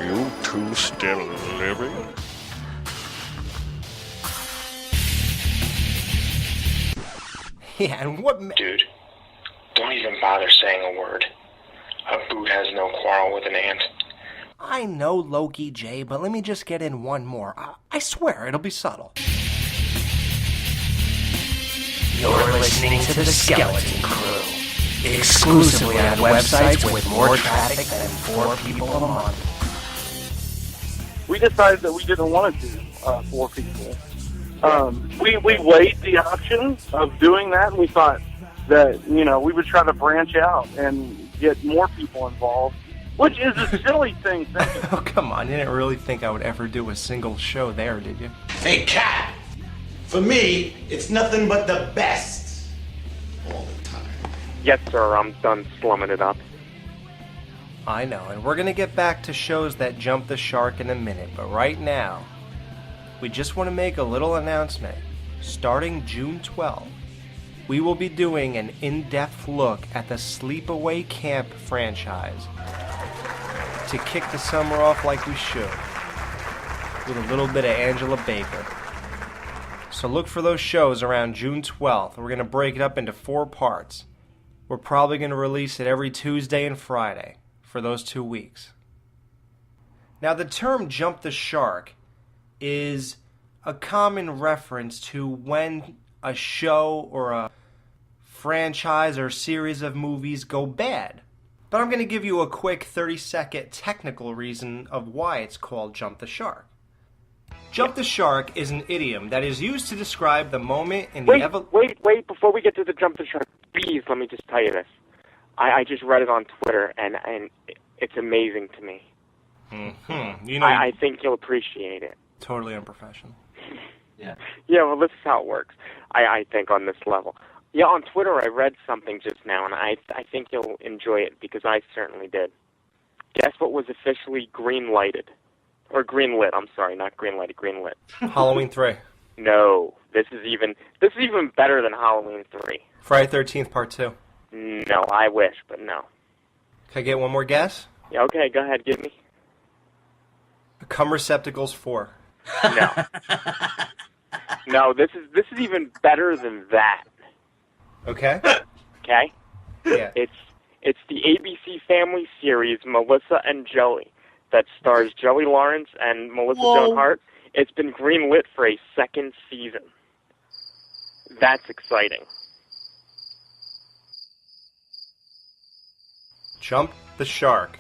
you two still living? Yeah, and what... Dude, don't even bother saying a word. A boot has no quarrel with an ant. I know, Loki J, but let me just get in one more. I swear, it'll be subtle. You're listening to the Skeleton Crew. Exclusively on websites with more traffic than 4 people a month. We decided that we didn't want to do 4 people. We weighed the option of doing that, and we thought that, we would try to branch out and get more people involved, which is a silly thing. Oh, come on. You didn't really think I would ever do a single show there, did you? Hey, Cat! For me, it's nothing but the best. All the time. Yes, sir, I'm done slumming it up. I know, and we're going to get back to shows that jump the shark in a minute, but right now, we just want to make a little announcement. Starting June 12th, we will be doing an in-depth look at the Sleepaway Camp franchise to kick the summer off like we should, with a little bit of Angela Baker. So look for those shows around June 12th. We're going to break it up into 4 parts. We're probably going to release it every Tuesday and Friday for those 2 weeks. Now, the term jump the shark is a common reference to when a show or a franchise or series of movies go bad. But I'm going to give you a quick 30-second technical reason of why it's called jump the shark. Jump the shark is an idiom that is used to describe the moment in the Wait, before we get to the jump the shark, please let me just tell you this. I just read it on Twitter, and it's amazing to me. Mm-hmm. I think you'll appreciate it. Totally unprofessional. Yeah, well, this is how it works, I think, on this level. Yeah, on Twitter I read something just now, and I think you'll enjoy it, because I certainly did. Guess what was officially green-lighted? Or green-lit, I'm sorry, not green-lighted, green-lit. Halloween 3. No, this is even better than Halloween 3. Friday 13th Part 2. No, I wish, but no. Can I get one more guess? Yeah, okay, go ahead, give me. Cum Receptacles 4. No. No, this is even better than that. Okay. Okay? Yeah. It's the ABC Family series Melissa and Joey that stars Joey Lawrence and Melissa Joan Hart. It's been greenlit for a 2nd season. That's exciting. Jump the shark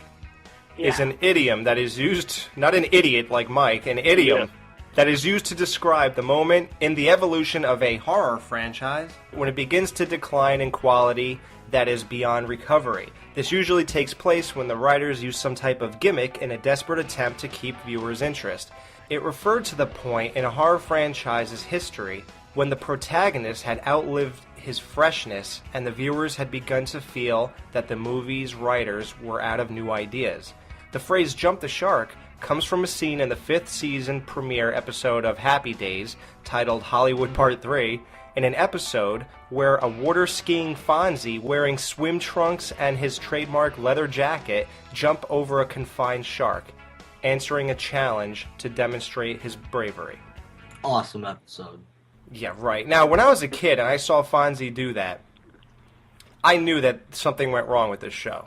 is an idiom that is used, not an idiot like Mike, an idiom that is used to describe the moment in the evolution of a horror franchise when it begins to decline in quality that is beyond recovery. This usually takes place when the writers use some type of gimmick in a desperate attempt to keep viewers' interest. It referred to the point in a horror franchise's history when the protagonist had outlived his freshness and the viewers had begun to feel that the movie's writers were out of new ideas. The phrase jump the shark comes from a scene in the 5th season premiere episode of Happy Days, titled Hollywood Part 3, in an episode where a water-skiing Fonzie wearing swim trunks and his trademark leather jacket jump over a confined shark, answering a challenge to demonstrate his bravery. Awesome episode. Yeah, right. Now, when I was a kid and I saw Fonzie do that, I knew that something went wrong with this show.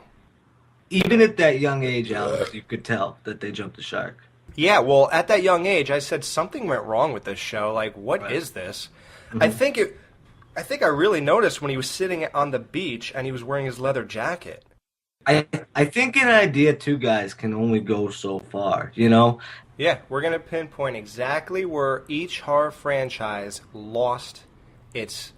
Even at that young age, Alex, you could tell that they jumped the shark. Yeah, well, at that young age, I said something went wrong with this show. Like, what is this? Mm-hmm. I think I really noticed when he was sitting on the beach and he was wearing his leather jacket. I think an idea, two guys, can only go so far, you know? Yeah, we're going to pinpoint exactly where each horror franchise lost its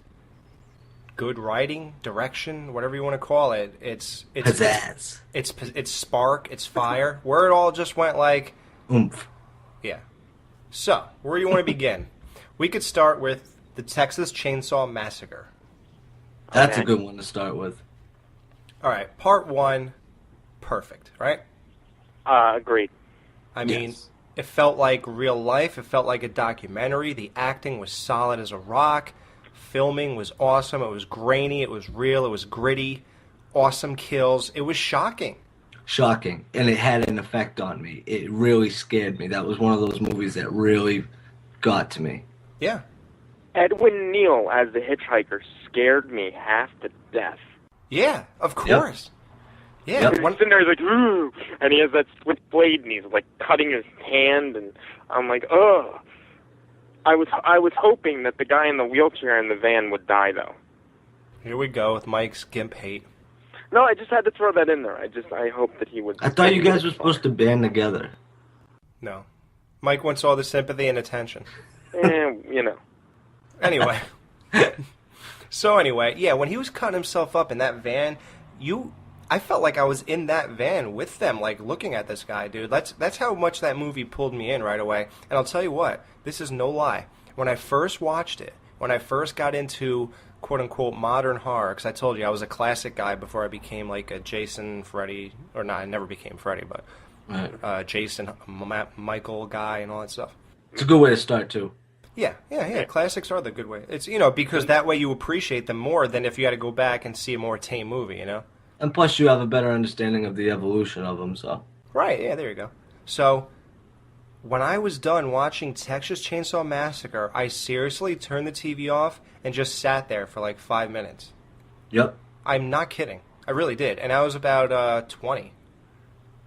good writing, direction, whatever you want to call it. It's pizzazz. It's spark, it's fire. Where it all just went like oomph. Yeah. So, where do you want to begin? We could start with the Texas Chainsaw Massacre. That's a good one to start with. All right, part 1, perfect, right? Agreed. I mean, it felt like real life. It felt like a documentary. The acting was solid as a rock. Filming was awesome. It was grainy. It was real. It was gritty. Awesome kills. It was shocking. shocking, and it had an effect on me. It really scared me. That was one of those movies that really got to me. Yeah. Edwin Neal as the hitchhiker scared me half to death. Yeah, of course. Yeah. Yep. He's sitting there, he's like, ooh, and he has that switchblade, and he's like cutting his hand, and I'm like, ugh. I was hoping that the guy in the wheelchair in the van would die, though. Here we go with Mike's gimp hate. No, I just had to throw that in there. I hope that he would. I thought you guys were supposed to band together. No. Mike wants all the sympathy and attention. You know. Anyway. So anyway, yeah, when he was cutting himself up in that van, I felt like I was in that van with them, like looking at this guy, dude. That's how much that movie pulled me in right away. And I'll tell you what, this is no lie. When I first watched it, when I first got into quote-unquote modern horror, because I told you I was a classic guy before I became like a Jason, Freddy, or not, I never became Freddy, but Jason, Michael guy and all that stuff. It's a good way to start, too. Yeah. Classics are the good way. It's, because that way you appreciate them more than if you had to go back and see a more tame movie, And plus you have a better understanding of the evolution of them, so. Right, yeah, there you go. So, when I was done watching Texas Chainsaw Massacre, I seriously turned the TV off and just sat there for like 5 minutes. Yep. I'm not kidding. I really did. And I was about 20.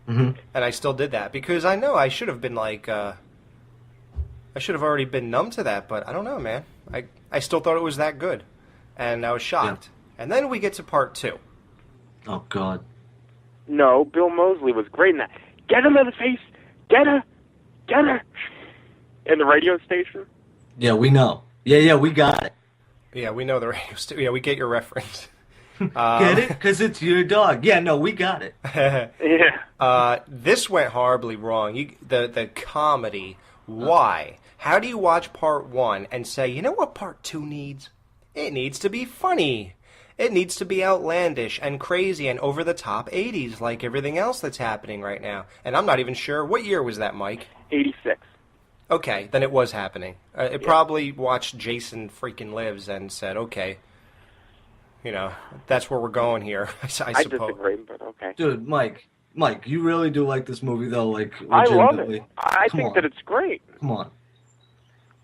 Mm-hmm. And I still did that because I know I should have been like... I should have already been numb to that, but I don't know, man. I still thought it was that good. And I was shocked. Yeah. And then we get to part 2. Oh, God. No, Bill Moseley was great in that. Get him in the face! Get her! Get her! In the radio station? Yeah, we know. Yeah, we got it. Yeah, we know the radio station. Yeah, we get your reference. Get it? Because it's your dog. Yeah, no, we got it. Yeah. This went horribly wrong. The comedy. Why? How do you watch part 1 and say, you know what part 2 needs? It needs to be funny. It needs to be outlandish and crazy and over the top 80s like everything else that's happening right now. And I'm not even sure. What year was that, Mike? 86. Okay, then it was happening. It probably watched Jason Freaking Lives and said, okay, that's where we're going here, I suppose. I disagree, but okay. Dude, Mike, you really do like this movie, though, like, I love legitimately. it. I think that it's great. Come on.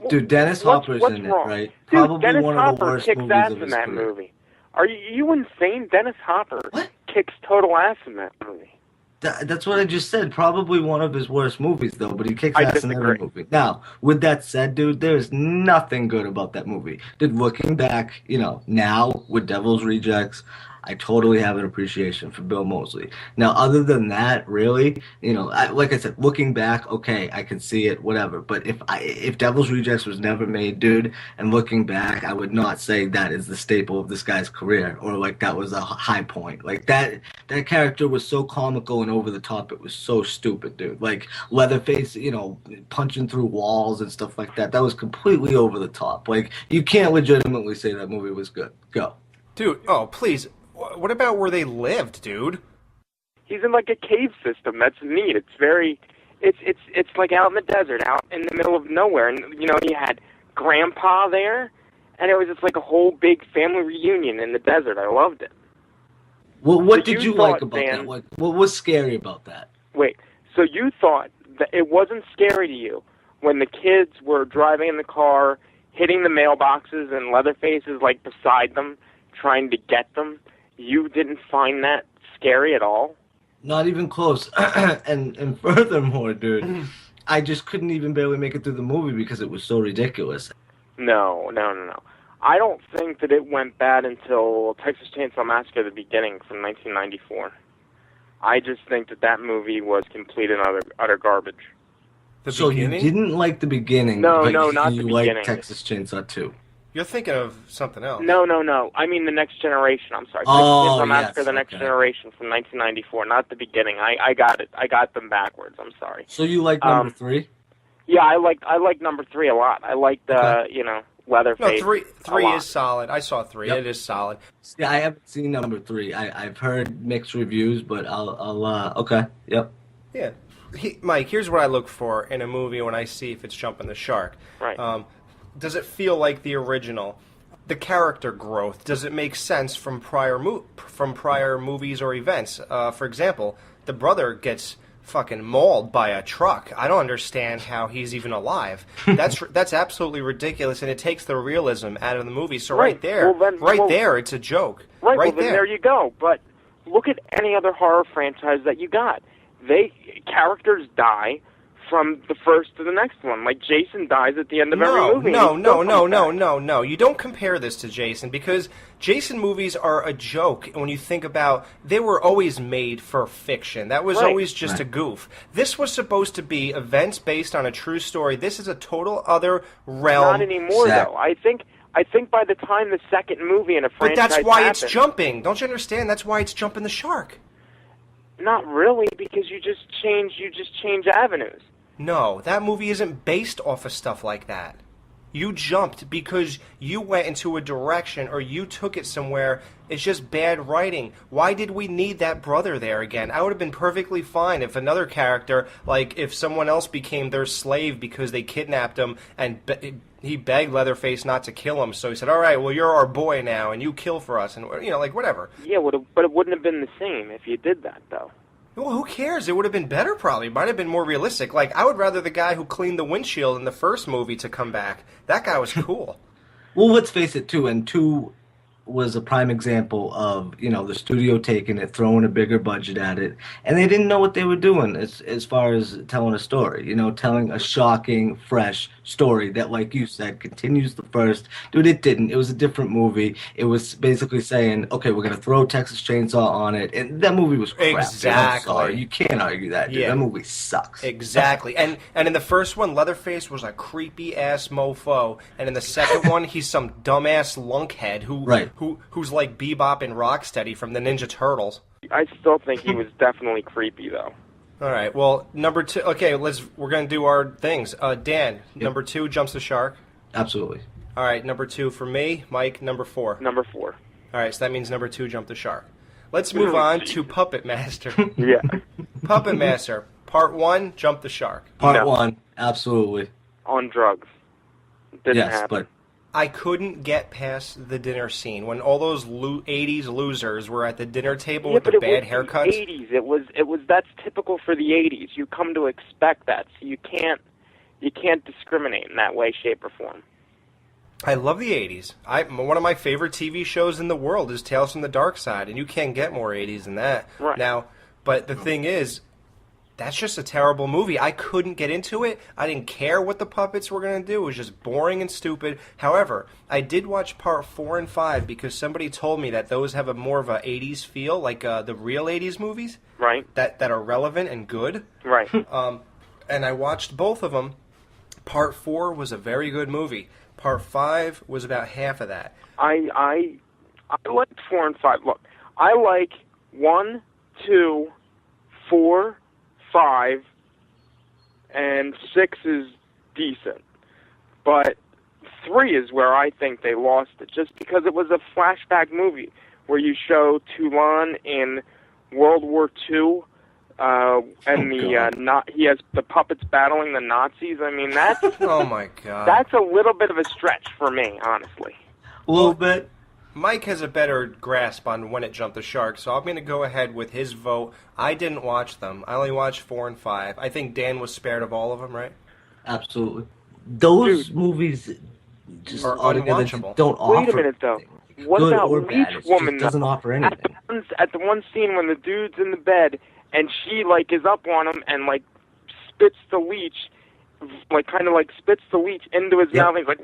Dude, Dennis Hopper's what's in wrong? it, right? Dude, Probably Dennis one Hopper of the worst kicks movies ass of in his that career. movie. Are you insane? Dennis Hopper kicks total ass in that movie. That's what I just said. Probably one of his worst movies, though, but he kicks ass in every disagree. movie. Now, with that said, dude, there's nothing good about that movie. Dude, looking back, now with Devil's Rejects, I totally have an appreciation for Bill Moseley. Now, other than that, really, like I said, looking back, okay, I can see it, whatever. But if Devil's Rejects was never made, dude, and looking back, I would not say that is the staple of this guy's career, or like that was a high point. Like that character was so comical and over the top, it was so stupid, dude. Like Leatherface, punching through walls and stuff like that. That was completely over the top. Like you can't legitimately say that movie was good. Go. Dude, oh, please. What about where they lived, dude? He's in like a cave system. That's neat. It's very, it's like out in the desert, out in the middle of nowhere. And he had Grandpa there, and it was just like a whole big family reunion in the desert. I loved it. Well, what So did you you like thought, about Dan- that? What was scary about that? Wait, so you thought that it wasn't scary to you when the kids were driving in the car, hitting the mailboxes, and Leatherface is like beside them, trying to get them? You didn't find that scary at all? Not even close. and furthermore, dude, I just couldn't even barely make it through the movie because it was so ridiculous. No. I don't think that it went bad until Texas Chainsaw Massacre, the beginning, from 1994. I just think that movie was complete and utter garbage. So beginning? you didn't like the beginning, No, but not you the liked beginning. Texas Chainsaw 2. You're thinking of something else. No. I mean the Next Generation. I'm sorry. Oh, Texas Chainsaw Massacre, yes, the Next okay. Generation from 1994, not the beginning. I got it. I got them backwards. I'm sorry. So you like number 3? Yeah, I like number 3 a lot. I liked Leatherface. No, three a lot. is solid. I saw 3. Yep. It is solid. Yeah, I haven't seen number 3. I've heard mixed reviews, but I'll okay, yep. Yeah. Mike, here's what I look for in a movie when I see if it's jumping the shark. Right. Does it feel like the original? The character growth, does it make sense from prior movies or events? For example, the brother gets fucking mauled by a truck. I don't understand how he's even alive. That's absolutely ridiculous, and it takes the realism out of the movie. So right there, there, it's a joke. Right, well, then there you go. But look at any other horror franchise that you got. Characters die from the first to the next one. Like Jason dies at the end of every movie. No. You don't compare this to Jason, because Jason movies are a joke when you think about they were always made for fiction. That was always just a goof. This was supposed to be events based on a true story. This is a total other realm. Not anymore, though. I think by the time the second movie in a franchise But that's why happens, it's jumping. Don't you understand? That's why it's jumping the shark. Not really, because you just change avenues. No, that movie isn't based off of stuff like that. You jumped because you went into a direction or you took it somewhere. It's just bad writing. Why did we need that brother there again? I would have been perfectly fine if another character, like if someone else became their slave because they kidnapped him and he begged Leatherface not to kill him. So he said, all right, well, you're our boy now and you kill for us and, like whatever. Yeah, but it wouldn't have been the same if you did that, though. Well, who cares? It would have been better, probably. It might have been more realistic. Like, I would rather the guy who cleaned the windshield in the first movie to come back. That guy was cool. Well, let's face it, too, and 2 was a prime example of, the studio taking it, throwing a bigger budget at it, and they didn't know what they were doing as far as telling a story, telling a shocking, fresh story that, like you said, continues the first. Dude, it didn't. It was a different movie. It was basically saying, okay, we're going to throw Texas Chainsaw on it, and that movie was crap. Exactly. I'm sorry. You can't argue that, dude. Yeah. That movie sucks. Exactly. And in the first one, Leatherface was a creepy-ass mofo, and in the second one, he's some dumbass lunkhead who's like Bebop and Rocksteady from the Ninja Turtles. I still think he was definitely creepy, though. All right. Well, number 2. Okay, we're gonna do our things. Dan, number 2 jumps the shark. Absolutely. All right, number 2 for me. Mike, number 4. Number 4. All right, so that means number 2 jumped the shark. Let's move on to Puppet Master. Yeah. Puppet Master, Part 1, jump the shark. Part 1, absolutely. On drugs. Didn't happen. But I couldn't get past the dinner scene when all those 80s losers were at the dinner table with the bad haircuts. The 80s. It was that's typical for the 80s. You come to expect that, so you can't discriminate in that way, shape, or form. I love the 80s. One of my favorite TV shows in the world is Tales from the Dark Side, and you can't get more 80s than that. Right. Now, but the thing is, that's just a terrible movie. I couldn't get into it. I didn't care what the puppets were going to do. It was just boring and stupid. However, I did watch Part 4 and 5 because somebody told me that those have a more of a 80s feel, like the real 80s movies. Right. That are relevant and good. Right. And I watched both of them. Part 4 was a very good movie. Part 5 was about half of that. I liked 4 and 5. Look, I like 1, 2, 4, 5, and 6 is decent. But 3 is where I think they lost it, just because it was a flashback movie where you show Toulon in World War II, and he has the puppets battling the Nazis. I mean, that's oh my god, that's a little bit of a stretch for me, honestly. A little bit. Mike has a better grasp on when it jumped the shark, so I'm going to go ahead with his vote. I didn't watch them. I only watched 4 and 5. I think Dan was spared of all of them, right? Absolutely. Those movies just are altogether unwatchable. don't offer. Wait a minute, though. What good about or Leech bad. It Woman? just doesn't offer anything. At the one scene when the dude's in the bed and she is up on him and spits the leech, spits the leech into his mouth. And he's like,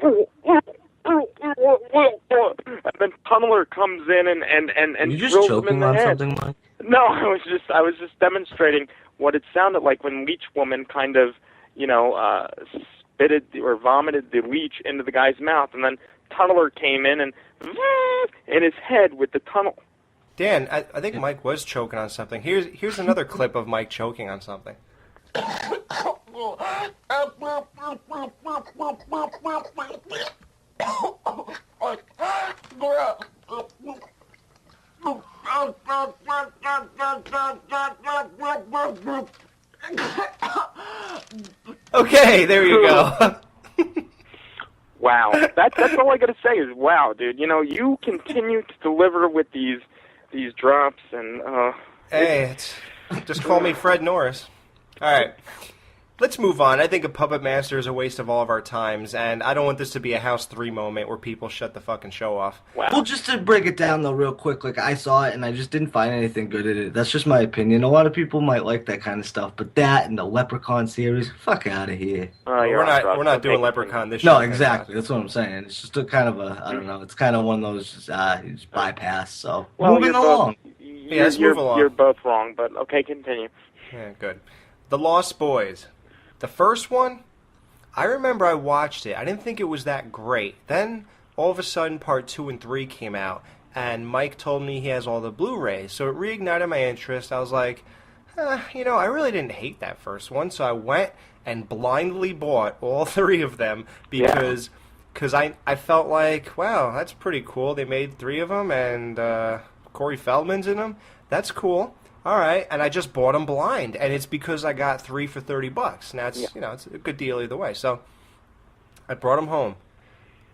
and then Tunneler comes in and you just drills him in choking the on head. something, Mike? No, I was just demonstrating what it sounded like when Leech Woman kind of, spitted or vomited the leech into the guy's mouth, and then Tunneler came in and in his head with the tunnel. Dan, I think Mike was choking on something. Here's another clip of Mike choking on something. Okay, there you go. Wow, that's all I gotta say is wow, dude. You continue to deliver with these drops, and hey, Just call me Fred Norris. All right. Let's move on. I think a Puppet Master is a waste of all of our times, and I don't want this to be a House 3 moment where people shut the fucking show off. Wow. Well, just to break it down, though, real quick, like, I saw it, and I just didn't find anything good in it. That's just my opinion. A lot of people might like that kind of stuff, but that and the Leprechaun series, fuck out of here. We're not doing Leprechaun this No, year. exactly. That's what I'm saying. It's just a kind of a, I don't know, it's kind of one of those bypass, so. Well, moving along. Let's move along. You're both wrong, but okay, continue. Yeah, good. The Lost Boys. The first one, I remember I watched it. I didn't think it was that great. Then, all of a sudden, part 2 and 3 came out, and Mike told me he has all the Blu-rays, so it reignited my interest. I was like, I really didn't hate that first one, so I went and blindly bought all 3 of them because I felt like, wow, that's pretty cool. They made 3 of them, and Corey Feldman's in them. That's cool. All right, and I just bought them blind, and it's because I got 3 for $30. Now it's a good deal either way. So I brought them home.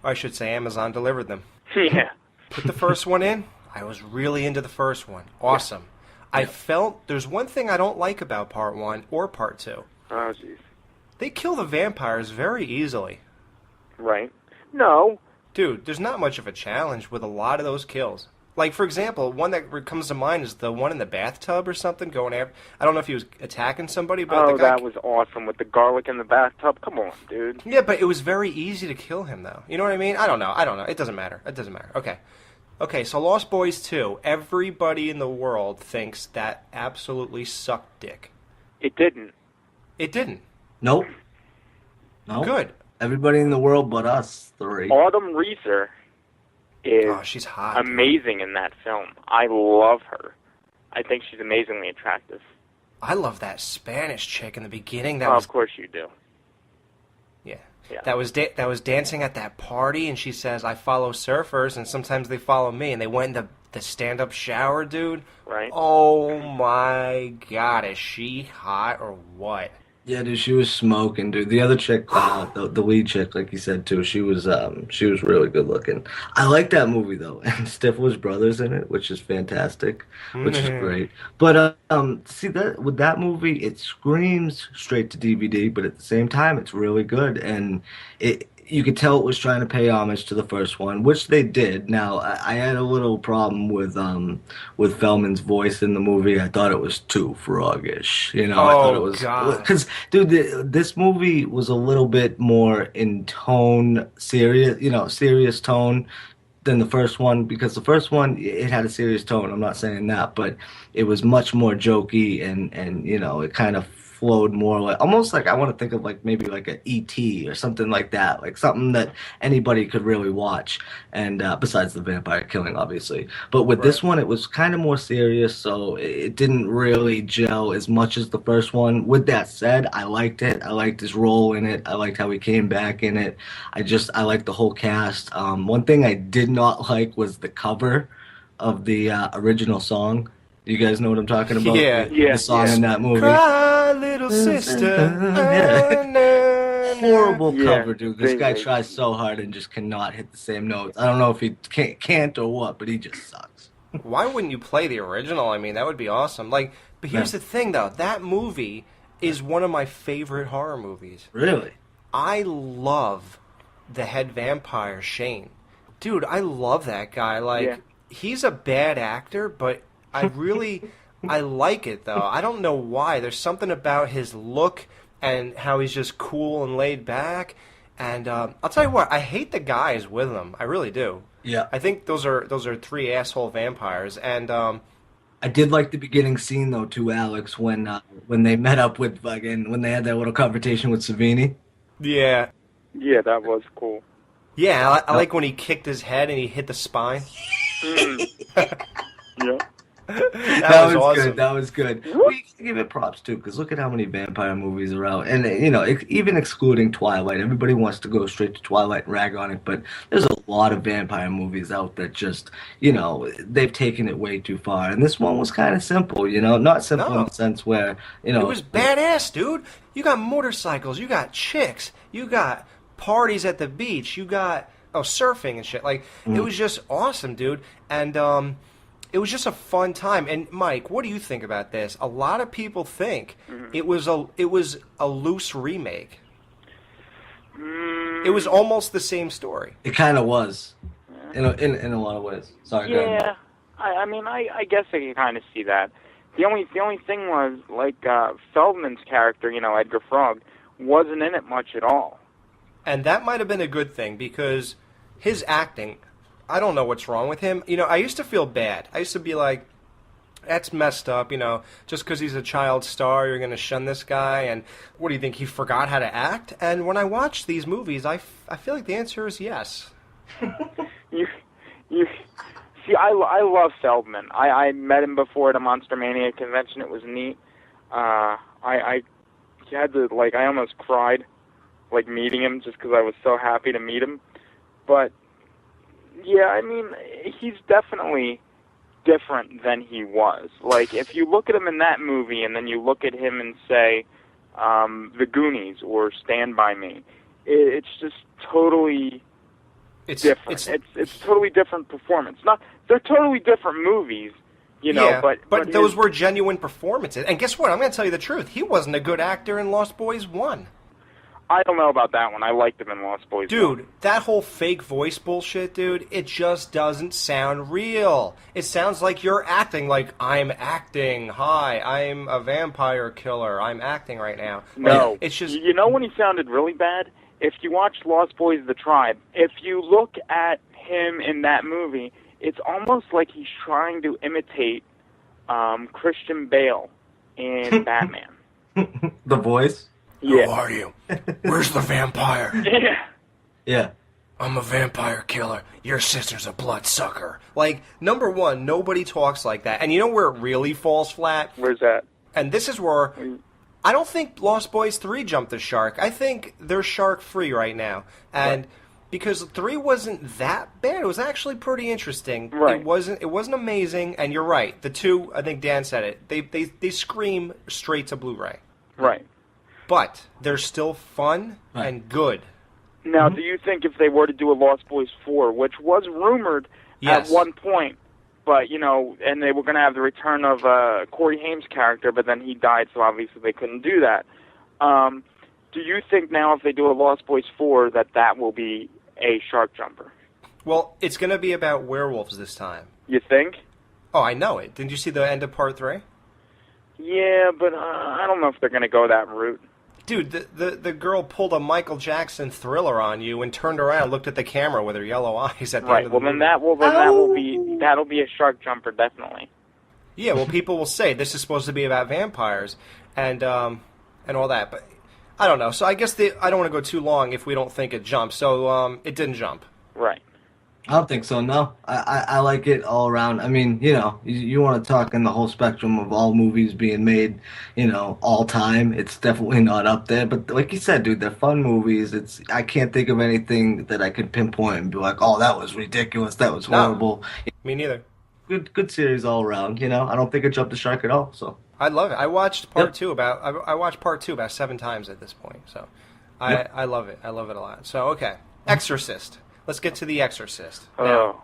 Or I should say, Amazon delivered them. Yeah. Put the first one in. I was really into the first one. Awesome. Yeah. I felt there's one thing I don't like about part 1 or part 2. Oh, jeez. They kill the vampires very easily. Right. No. Dude, there's not much of a challenge with a lot of those kills. Like, for example, one that comes to mind is the one in the bathtub or something going after... I don't know if he was attacking somebody, but... Oh, that was awesome with the garlic in the bathtub. Come on, dude. Yeah, but it was very easy to kill him, though. You know what I mean? I don't know. It doesn't matter. Okay, so Lost Boys 2. Everybody in the world thinks that absolutely sucked dick. It didn't. It didn't. Nope. No. Good. Everybody in the world but us 3. Autumn Reeser is she's hot, amazing in that film. I love her. I think she's amazingly attractive. I love that Spanish chick in the beginning. Of course you do. Yeah. Yeah. That was dancing at that party, and she says, I follow surfers, and sometimes they follow me, and they went in the stand-up shower, dude. Right. Oh, my God. Is she hot or what? Yeah, dude, she was smoking, dude. The other chick, the lead chick, like you said too, she was really good looking. I like that movie though, and Stifler's brother's in it, which is fantastic, which is great. But see that with that movie, it screams straight to DVD, but at the same time, it's really good, and you could tell it was trying to pay homage to the first one, which they did. Now, I had a little problem with Feldman's voice in the movie. I thought it was too froggish. I thought it was because, dude, this movie was a little bit more in tone, serious tone than the first one, because the first one, it had a serious tone. I'm not saying that, but it was much more jokey and it kind of flowed more like almost like I want to think of like maybe like an E.T. or something like that, like something that anybody could really watch, and besides the vampire killing obviously, but with this one it was kind of more serious, so it didn't really gel as much as the first one. With that said, I liked it. I liked his role in it. I liked how he came back in it. I liked the whole cast. One thing I did not like was the cover of the original song. You guys know what I'm talking about? Yeah. The song in that movie. Cry, little sister. Horrible cover, dude. This guy tries so hard and just cannot hit the same notes. I don't know if he can't or what, but he just sucks. Why wouldn't you play the original? I mean, that would be awesome. But here's the thing, though. That movie is one of my favorite horror movies. Really? I love the head vampire, Shane. Dude, I love that guy. He's a bad actor, but I like it, though. I don't know why. There's something about his look and how he's just cool and laid back. And I'll tell you what, I hate the guys with him. I really do. Yeah. I think those are 3 asshole vampires. And I did like the beginning scene, though, too, Alex, when they met up with when they had that little confrontation with Savini. Yeah. Yeah, that was cool. Yeah, I like when he kicked his head and he hit the spine. Yeah. That was awesome. Good. That was good. We can give it props too, because look at how many vampire movies are out, and even excluding Twilight, everybody wants to go straight to Twilight and rag on it, but there's a lot of vampire movies out that just they've taken it way too far, and this one was kind of simple, not simple in the sense where it was badass, dude. You got motorcycles, you got chicks, you got parties at the beach, you got surfing and shit. It was just awesome, dude, and it was just a fun time. And Mike, what do you think about this? A lot of people think it was a loose remake. It was almost the same story. It kind of was, in a lot of ways. Sorry, go ahead. Yeah, I mean, I guess I can kind of see that. The only thing was, like, Feldman's character, Edgar Frog, wasn't in it much at all. And that might have been a good thing, because his acting, I don't know what's wrong with him. I used to feel bad. I used to be like, that's messed up, just because he's a child star, you're going to shun this guy, and what do you think, he forgot how to act? And when I watch these movies, I feel like the answer is yes. See, I love Feldman. I met him before at a Monster Mania convention. It was neat. I had to, I almost cried, meeting him just because I was so happy to meet him. But, yeah, I mean, he's definitely different than he was. If you look at him in that movie and then you look at him and say, The Goonies or Stand By Me, it's just totally different. It's totally different performance. They're totally different movies, but those were genuine performances. And guess what? I'm going to tell you the truth. He wasn't a good actor in Lost Boys 1. I don't know about that one. I liked him in Lost Boys 1. Dude, that whole fake voice bullshit, dude, it just doesn't sound real. It sounds like you're acting like, I'm acting. Hi, I'm a vampire killer. I'm acting right now. No. It's just... when he sounded really bad? If you watch Lost Boys The Tribe, if you look at him in that movie, it's almost like he's trying to imitate Christian Bale in Batman. The voice? Yeah. Who are you? Where's the vampire? Yeah. I'm a vampire killer. Your sister's a bloodsucker. Number one, nobody talks like that. And you know where it really falls flat? Where's that? And this is where... I don't think Lost Boys 3 jumped the shark. I think they're shark-free right now. And because 3 wasn't that bad, it was actually pretty interesting. Right. It wasn't amazing, and you're right. The 2, I think Dan said it, they scream straight to Blu-ray. Right. But they're still fun and good. Now, do you think if they were to do a Lost Boys 4, which was rumored at one point, but, and they were going to have the return of Corey Haim's character, but then he died, so obviously they couldn't do that. Do you think now if they do a Lost Boys 4 that will be a shark jumper? Well, it's going to be about werewolves this time. You think? Oh, I know it. Didn't you see the end of part 3? Yeah, but I don't know if they're going to go that route. Dude, the girl pulled a Michael Jackson Thriller on you and turned around and looked at the camera with her yellow eyes at the end of the movie. That'll be a shark jumper, definitely. Yeah, well, people will say this is supposed to be about vampires and all that, but I don't know. So I guess I don't want to go too long if we don't think it jumps. So it didn't jump. Right. I don't think so, no. I like it all around. I mean, you want to talk in the whole spectrum of all movies being made, all time. It's definitely not up there. But like you said, dude, they're fun movies. I can't think of anything that I could pinpoint and be like, oh, that was ridiculous. That was horrible. No, me neither. Good series all around, I don't think it jumped the shark at all, so. I love it. I watched part 2 I watched part 2 about 7 times at this point. So I love it. I love it a lot. So, okay. Exorcist. Let's get to The Exorcist. Now,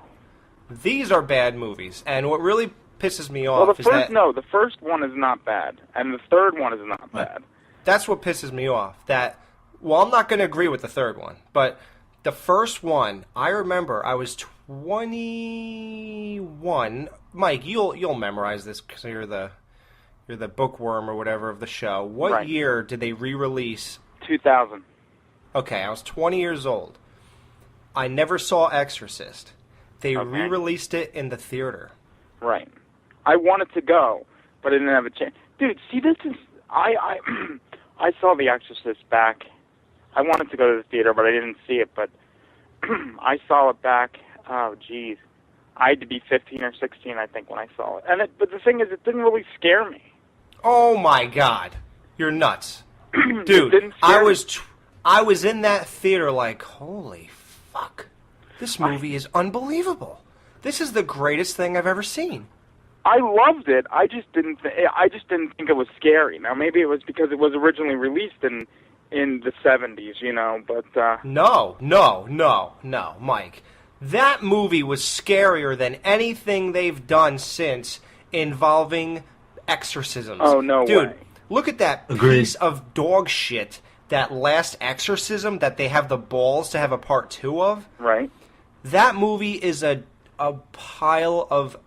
these are bad movies, and what really pisses me off is that... the first one is not bad, and the third one is not bad. That's what pisses me off. I'm not going to agree with the third one, but the first one, I remember I was 21. Mike, you'll memorize this because you're the bookworm or whatever of the show. What year did they re-release? 2000. Okay, I was 20 years old. I never saw Exorcist. They re-released it in the theater. Right. I wanted to go, but I didn't have a chance. Dude, see, this is... I saw The Exorcist back. I wanted to go to the theater, but I didn't see it, but I saw it back... Oh, geez. I had to be 15 or 16, I think, when I saw it. But the thing is, it didn't really scare me. Oh, my God. You're nuts. Dude, I was in that theater like, holy fuck. This movie is unbelievable. This is the greatest thing I've ever seen. I loved it. I just didn't think it was scary. Now, maybe it was because it was originally released in the 70s, but... No, Mike. That movie was scarier than anything they've done since involving exorcisms. Oh, no Dude, way. look at that Agreed. piece of dog shit, that last exorcism that they have the balls to have a part 2 of. Right. That movie is a pile of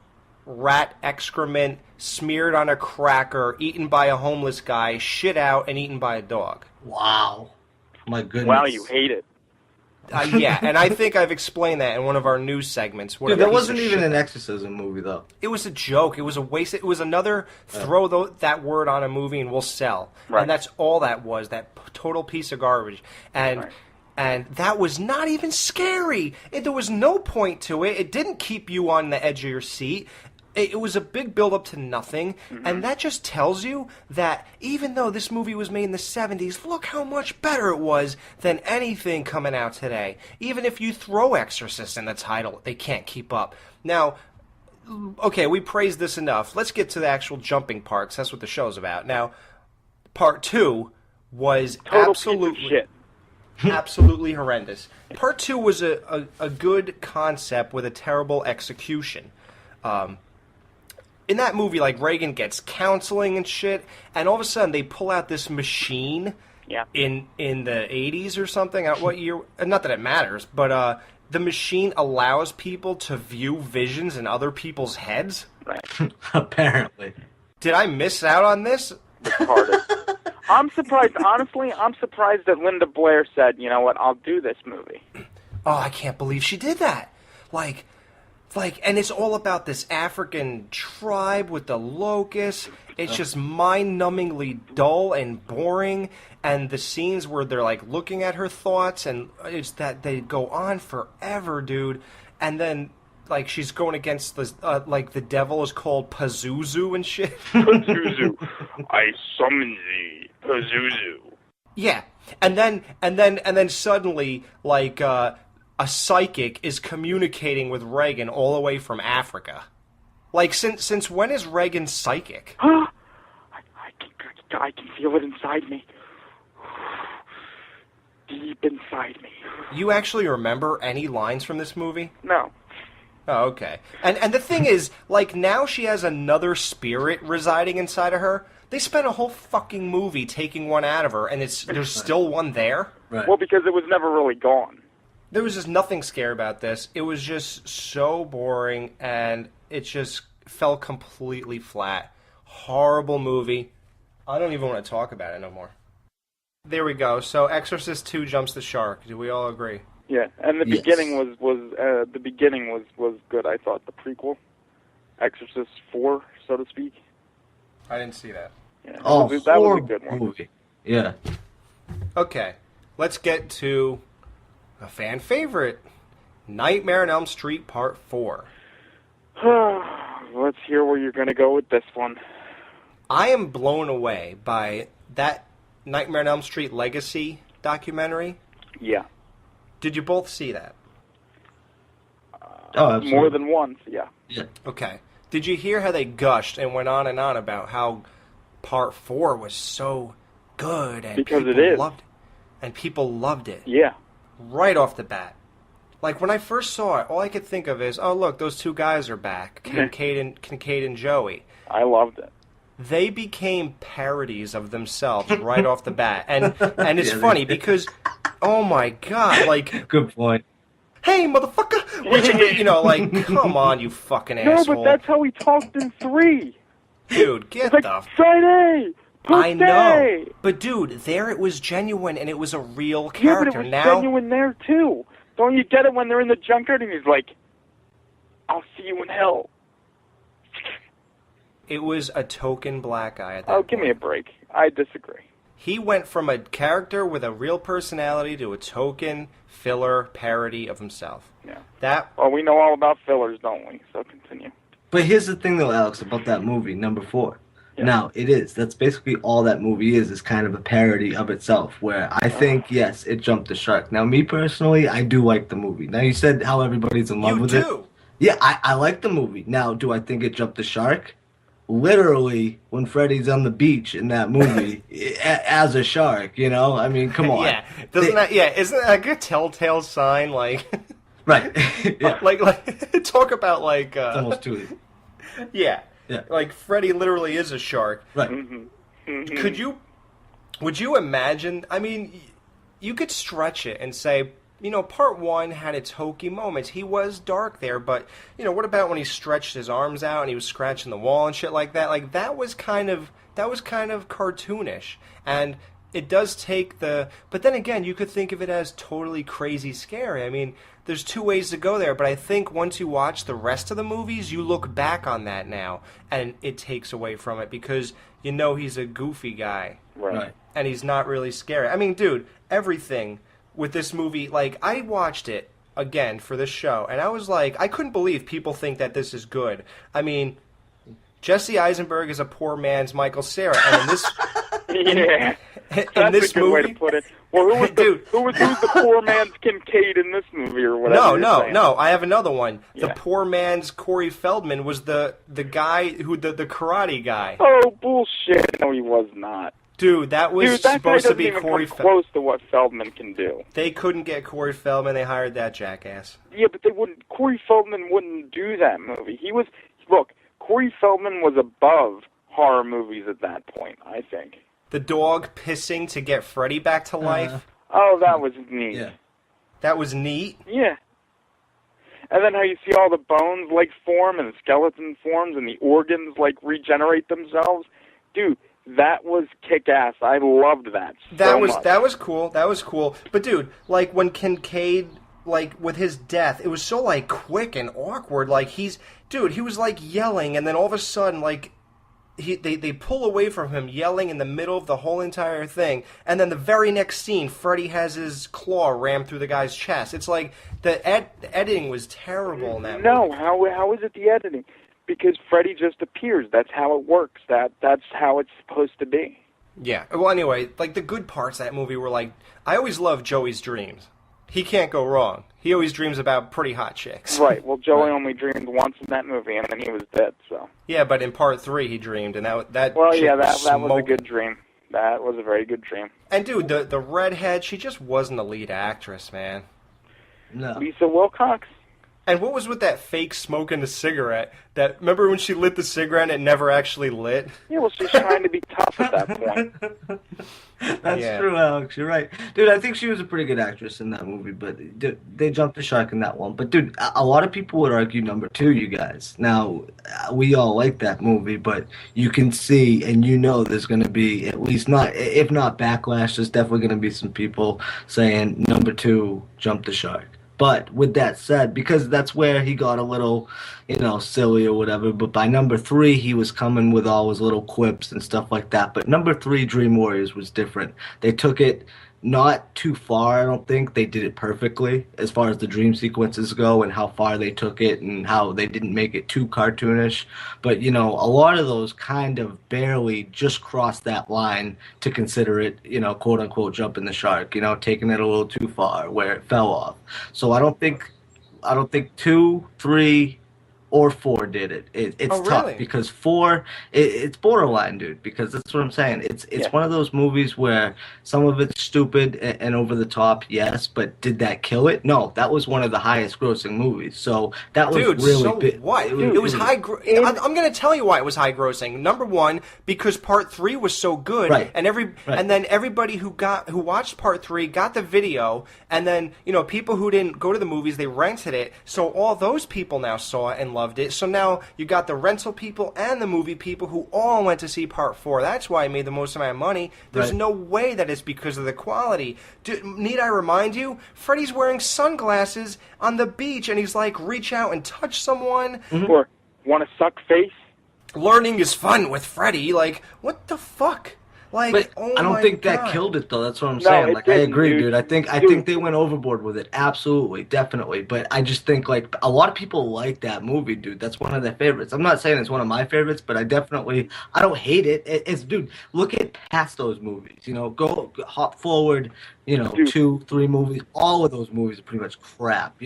rat excrement smeared on a cracker, eaten by a homeless guy, shit out, and eaten by a dog. Wow. My goodness. Wow, you hate it. Yeah, and I think I've explained that in one of our news segments. Dude, that wasn't even an exorcism movie, though. It was a joke. It was a waste. It was another throw that word on a movie and we'll sell. Right. And that's all that was, that total piece of garbage. And that was not even scary. There was no point to it. It didn't keep you on the edge of your seat. It was a big build-up to nothing, and that just tells you that even though this movie was made in the 70s, look how much better it was than anything coming out today. Even if you throw Exorcist in the title, they can't keep up. Now, okay, we praised this enough. Let's get to the actual jumping parts. That's what the show's about. Now, part 2 was Total absolutely... piece of shit. Absolutely horrendous. Part 2 was a good concept with a terrible execution. In that movie, like, Reagan gets counseling and shit, and all of a sudden they pull out this machine in the 80s or something. What year? Not that it matters, but the machine allows people to view visions in other people's heads. Right. Apparently. Did I miss out on this? Retarded. I'm surprised, honestly, I'm surprised that Linda Blair said, you know what, I'll do this movie. Oh, I can't believe she did that. Like, and it's all about this African tribe with the locusts. It's just mind-numbingly dull and boring. And the scenes where they're, like, looking at her thoughts, and it's that they go on forever, dude. And then, like, she's going against the, like, the devil is called Pazuzu and shit. Pazuzu, I summon thee, Pazuzu. Yeah. And then suddenly, like, a psychic is communicating with Reagan all the way from Africa. Like, since when is Reagan psychic? I can feel it inside me. Deep inside me. You actually remember any lines from this movie? No. Oh, okay. And the thing is, like, now she has another spirit residing inside of her. They spent a whole fucking movie taking one out of her, and there's still one there? Right. Well, because it was never really gone. There was just nothing scary about this. It was just so boring, and it just fell completely flat. Horrible movie. I don't even want to talk about it no more. There we go. So Exorcist 2 jumps the shark. Do we all agree? Yeah, and the beginning was good. I thought the prequel, Exorcist 4, so to speak. I didn't see that. Yeah, that was a good one. Movie. Yeah. Okay, let's get to a fan favorite, Nightmare on Elm Street Part 4. Let's hear where you're going to go with this one. I am blown away by that Nightmare on Elm Street Legacy documentary. Yeah. Did you both see that? Oh, absolutely. More than once, yeah. Yeah. Okay. Did you hear how they gushed and went on and on about how Part 4 was so good and because people it is. loved it? And people loved it. Yeah. Right off the bat. Like, when I first saw it, all I could think of is, oh, look, those two guys are back. Kincaid and Joey. I loved it. They became parodies of themselves right off the bat. And it's funny because, oh my God, like... Good point. Hey, motherfucker! What you do? You know, like, come on, you fucking asshole. No, but that's how he talked in 3. Dude, get It's like, the... Friday! I know. But, dude, there it was genuine, and it was a real character. Yeah, but it was now, genuine there, too. Don't you get it when they're in the junkyard and he's like, I'll see you in hell. it was a token black guy at that Oh, point. give me a break. I disagree. He went from a character with a real personality to a token filler parody of himself. Yeah. Well, we know all about fillers, don't we? So continue. But here's the thing, though, Alex, about that movie, number 4. Yeah. Now, it is. That's basically all that movie is kind of a parody of itself, where I think, yes, it jumped the shark. Now, me personally, I do like the movie. Now, you said how everybody's in love with it. You do? Yeah, I like the movie. Now, do I think it jumped the shark? Literally, when Freddy's on the beach in that movie, as a shark, you know? I mean, come on. Yeah. Isn't that a good telltale sign? Like... Right. Yeah. Like talk about like It's almost 2D. yeah. Yeah. Like Freddy literally is a shark. Right. Would you imagine? I mean, you could stretch it and say, you know, part one had its hokey moments. He was dark there, but you know, what about when he stretched his arms out and he was scratching the wall and shit like that? Like that was kind of cartoonish, and it does take the. But then again, you could think of it as totally crazy scary. I mean, there's two ways to go there, but I think once you watch the rest of the movies, you look back on that now, and it takes away from it because you know he's a goofy guy. Right. And he's not really scary. I mean, dude, everything with this movie, like, I watched it again for this show, and I was like, I couldn't believe people think that this is good. I mean, Jesse Eisenberg is a poor man's Michael Cera, and in this... Yeah. in That's this a good movie, way to put it. Well, who was the poor man's Kincaid in this movie or whatever? No. I have another one. Yeah. The poor man's Corey Feldman was the guy who the karate guy. Oh, bullshit. No, he was not. Dude, that was That guy supposed to be doesn't even Corey come Feldman. close to what Feldman can do. They couldn't get Corey Feldman. They hired that jackass. Yeah, but they wouldn't. Corey Feldman wouldn't do that movie. He was. Look, Corey Feldman was above horror movies at that point, I think. The dog pissing to get Freddy back to life. Oh, that was neat. Yeah. That was neat. Yeah. And then how you see all the bones like form and the skeleton forms and the organs like regenerate themselves. Dude, that was kick-ass. I loved that so much. That was cool. That was cool. But dude, like when Kincaid, like with his death, it was so like quick and awkward. Like he was like yelling, and then all of a sudden, like they pull away from him, yelling in the middle of the whole entire thing, and then the very next scene, Freddy has his claw rammed through the guy's chest. It's like the editing was terrible in that movie. No, how is it the editing? Because Freddy just appears. That's how it works. That's how it's supposed to be. Yeah. Well, anyway, like the good parts of that movie were like, I always loved Joey's dreams. He can't go wrong. He always dreams about pretty hot chicks. Right. Well, Joey only dreamed once in that movie, and then he was dead. So. Yeah, but in part 3 he dreamed, and that. Well, chick yeah, that was a smoking. good dream. That was a very good dream. And dude, the redhead, she just wasn't a lead actress, man. No. Lisa Wilcox. And what was with that fake smoking the cigarette? That remember when she lit the cigarette and it never actually lit? Yeah, well, she's trying to be tough at that point. That's true, Alex. You're right. Dude, I think she was a pretty good actress in that movie, but they jumped the shark in that one. But, dude, a lot of people would argue number 2, you guys. Now, we all like that movie, but you can see and you know there's going to be at least not, if not backlash, there's definitely going to be some people saying number 2 jumped the shark. But with that said, because that's where he got a little, silly or whatever, but by number 3, he was coming with all his little quips and stuff like that. But number 3, Dream Warriors, was different. They took it not too far, I don't think. They did it perfectly as far as the dream sequences go and how far they took it and how they didn't make it too cartoonish. But, a lot of those kind of barely just crossed that line to consider it, quote-unquote jumping the shark, taking it a little too far where it fell off. So I don't think 2, 3, or 4 did it. It's tough because 4, it's borderline, dude, because that's what I'm saying. It's one of those movies where some of it's stupid and over the top, yes, but did that kill it? No, that was one of the highest grossing movies. So that was really big. What? It was high. I'm going to tell you why it was high grossing. Number 1, because part 3 was so good, right. And then everybody who watched part 3 got the video, and then people who didn't go to the movies, they rented it. So all those people now saw it and loved it. So now you got the rental people and the movie people who all went to see part 4. That's why I made the most amount of money. There's no way that it's because of the quality. Need I remind you? Freddy's wearing sunglasses on the beach and he's like, reach out and touch someone. Mm-hmm. Or want to suck face? Learning is fun with Freddy. Like, what the fuck? Like, but oh I don't think that killed it, though. That's what I'm saying. Like, I agree, dude. I think they went overboard with it. Absolutely, definitely. But I just think, like, a lot of people like that movie, dude. That's one of their favorites. I'm not saying it's one of my favorites, but I don't hate it. It's, dude, look at past those movies. Go hop forward, 2, 3 movies. All of those movies are pretty much crap,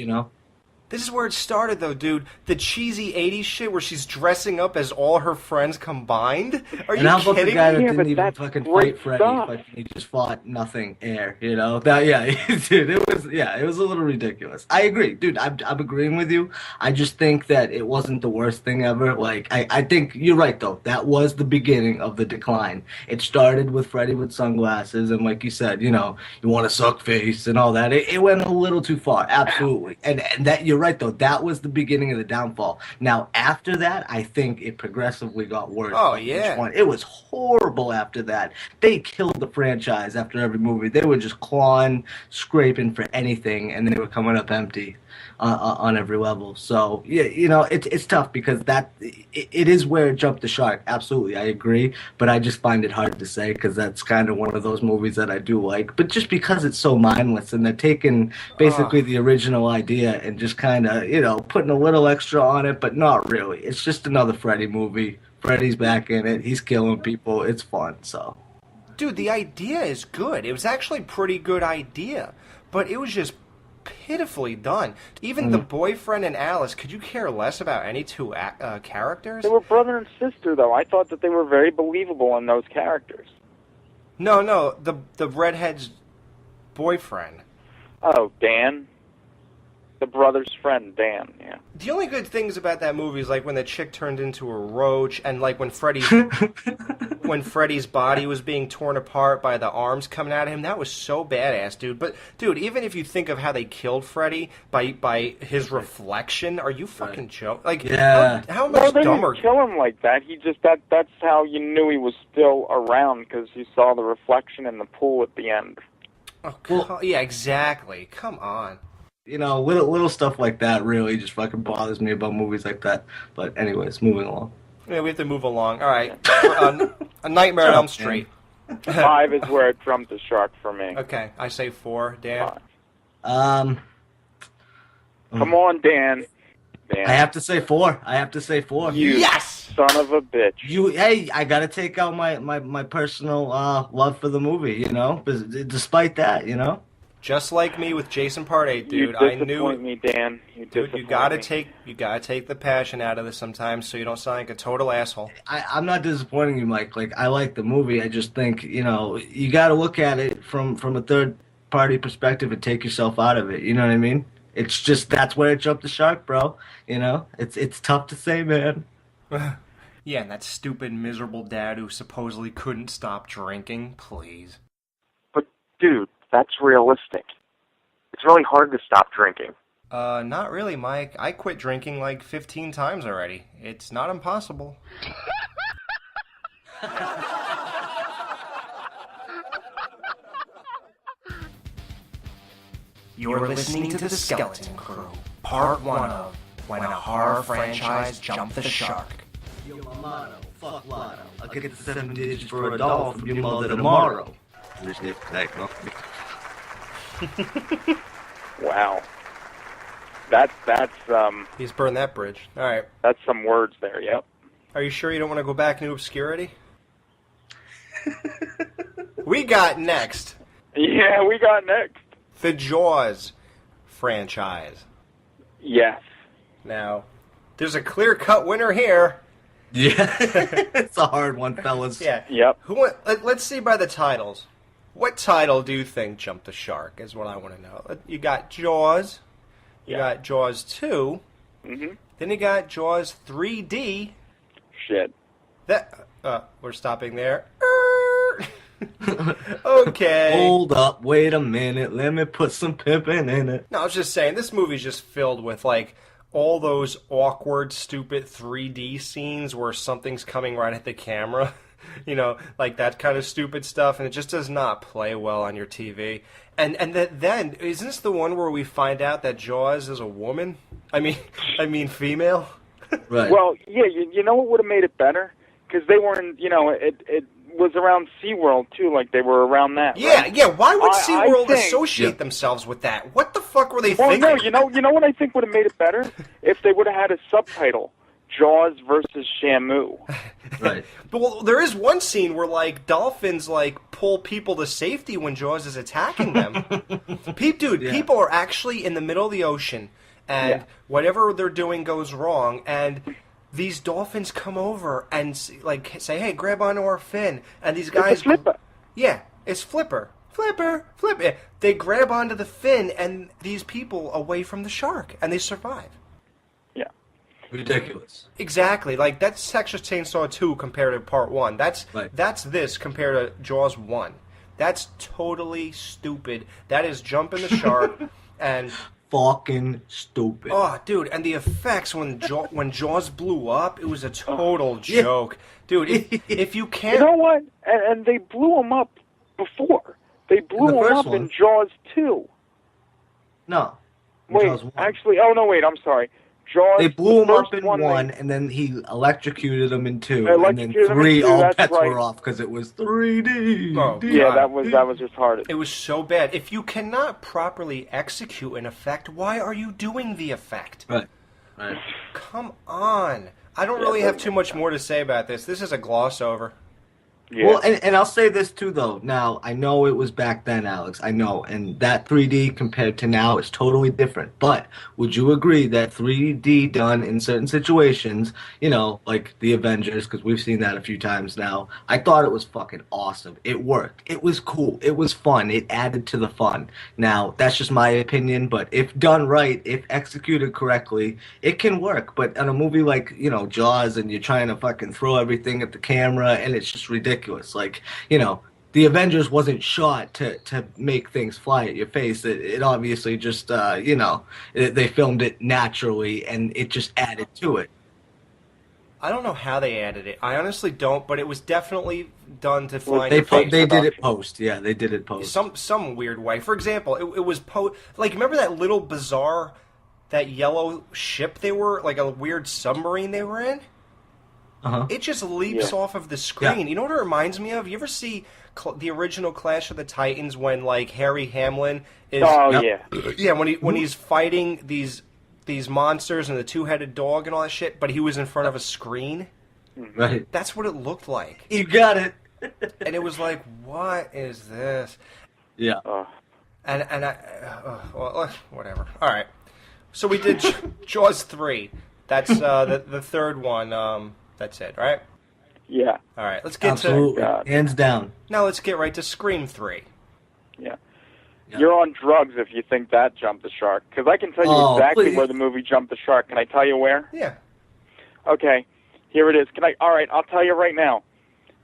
This is where it started, though, dude. The cheesy 80s shit where she's dressing up as all her friends combined? Are you And how about the kidding guy me? that Yeah, didn't but even that's fucking great fight Freddy, stuff. but he just fought nothing air, you know? That, yeah, dude, it was a little ridiculous. I agree, dude, I'm agreeing with you. I just think that it wasn't the worst thing ever. Like, I think you're right, though. That was the beginning of the decline. It started with Freddy with sunglasses, and like you said, you know, you want to suck face and all that. It went a little too far, absolutely. And that, you're right, though. That was the beginning of the downfall. Now, after that, I think it progressively got worse. Oh, with each yeah. one. It was horrible after that. They killed the franchise after every movie. They were just clawing, scraping for anything, and they were coming up empty on every level. So, yeah, you know, it's tough because it is where it jumped the shark. Absolutely, I agree. But I just find it hard to say because that's kind of one of those movies that I do like. But just because it's so mindless and they're taking basically the original idea and just kind of, you know, putting a little extra on it, but not really. It's just another Freddy movie. Freddy's back in it. He's killing people. It's fun, so. Dude, the idea is good. It was actually a pretty good idea, but it was just pitifully done. Even the boyfriend and Alice, could you care less about any two characters? They were brother and sister, though. I thought that they were very believable in those characters. No, the redhead's boyfriend. Oh, Dan. The brother's friend, Dan, yeah. The only good things about that movie is like when the chick turned into a roach, and like when Freddy's body was being torn apart by the arms coming out of him. That was so badass, dude. But dude, even if you think of how they killed Freddy by his reflection, are you fucking joking? Like, Yeah. how Well, much they dumber? didn't kill him like that. He just that's how you knew he was still around because you saw the reflection in the pool at the end. Oh, yeah, exactly. Come on. You know, little stuff like that really just fucking bothers me about movies like that. But anyways, moving along. Yeah, we have to move along. All right, A Nightmare on Elm Street. 5 is where it jumped the shark for me. Okay, I say 4. Dan. 5. Come on, Dan. Dan. I have to say 4. You Yes! son of a bitch. Hey, I gotta take out my personal love for the movie, you know? Despite that, you know? Just like me with Jason Part 8, dude. You I disappoint knew me, Dan. Dude, you gotta take the passion out of this sometimes, so you don't sound like a total asshole. I'm not disappointing you, Mike. Like, I like the movie. I just think, you know, you gotta look at it from a third party perspective and take yourself out of it. You know what I mean? It's just that's where it jumped the shark, bro. You know, it's tough to say, man. Yeah, and that stupid, miserable dad who supposedly couldn't stop drinking. Please. But, dude, that's realistic. It's really hard to stop drinking. Not really, Mike. I quit drinking like 15 times already. It's not impossible. You're listening to The Skeleton Crew, Part 1 of When a Horror Franchise Jumped the Shark. Yo, my motto, fuck lotto. I'll get the 7 digits for a doll from your mother tomorrow. Wow. That's He's burned that bridge. All right. that's some words there. Yep. Are you sure you don't want to go back into obscurity? We got next Yeah, we got next. the Jaws franchise. Yes. Now, there's a clear-cut winner here. Yeah, it's a hard one, fellas. Yeah. Yep. Let's see by the titles. What title do you think jumped the shark is what I want to know. You got Jaws. You got Jaws 2. Mhm. Then you got Jaws 3D. Shit. We're stopping there. Okay. Hold up, wait a minute, let me put some pimping in it. No, I was just saying, this movie's just filled with, like, all those awkward, stupid 3D scenes where something's coming right at the camera. You know, like that kind of stupid stuff, and it just does not play well on your TV. And then, isn't this the one where we find out that Jaws is a woman? I mean female? Right. Well, yeah, you know what would have made it better? Because they weren't, you know, it was around SeaWorld, too, like they were around that, Yeah, right? yeah, why would I SeaWorld think- associate themselves with that? What the fuck were they Well, thinking? no, you know what I think would have made it better? If they would have had a subtitle, Jaws versus Shamu. Right. But well, there is one scene where, like, dolphins, like, pull people to safety when Jaws is attacking them. People are actually in the middle of the ocean, and whatever they're doing goes wrong, and these dolphins come over and say, "Hey, grab onto our fin," and these guys, it's Flipper. Yeah, it's Flipper. They grab onto the fin, and these people away from the shark, and they survive. Yeah. Ridiculous. Exactly. Like, that's Texas Chainsaw 2 compared to Part 1. That's this compared to Jaws 1. That's totally stupid. That is jumping the shark and... Fucking stupid. Oh, dude, and the effects when Jaws blew up, it was a total joke. Dude, if you can't... You know what? And they blew him up before. They blew him up in Jaws 2. No. Wait, Jaws 1. actually, I'm sorry. Jaws, they blew him up in one, 1, and then he electrocuted him in 2, and then Electrocuted him in 3, 2, all that's bets right. were off because it was 3D. Oh, Yeah, that was retarded. It was so bad. If you cannot properly execute an effect, why are you doing the effect? Right. Come on. I don't really have too much more to say about this. This is a gloss over. Yeah. Well, and I'll say this too, though. Now, I know it was back then, Alex. I know. And that 3D compared to now is totally different. But would you agree that 3D done in certain situations, like the Avengers, because we've seen that a few times now, I thought it was fucking awesome. It worked. It was cool. It was fun. It added to the fun. Now, that's just my opinion, but if done right, if executed correctly, it can work. But on a movie like, Jaws, and you're trying to fucking throw everything at the camera, and it's just ridiculous. Like, the Avengers wasn't shot to make things fly at your face. It obviously just, they filmed it naturally, and it just added to it. I don't know how they added it. I honestly don't, but it was definitely done to fly in They your face. they did it post. Yeah, they did it post. Some weird way. For example, it was like, remember that little bizarre, that yellow ship they were, like a weird submarine they were in? Uh-huh. It just leaps off of the screen. Yeah. You know what it reminds me of? You ever see the original Clash of the Titans when, like, Harry Hamlin is... Oh, yeah. Yeah, when he's fighting these monsters and the two-headed dog and all that shit, but he was in front of a screen? Right. That's what it looked like. You got it. And it was like, what is this? Yeah. And well, whatever. All right. So we did Jaws 3. That's the third one. That's it, right? Yeah. All right, let's get Absolutely. Hands down. Now let's get right to Scream 3. Yeah. You're on drugs if you think that jumped the shark. Because I can tell you exactly where the movie jumped the shark. Can I tell you where? Yeah. Okay. Here it is. All right, I'll tell you right now.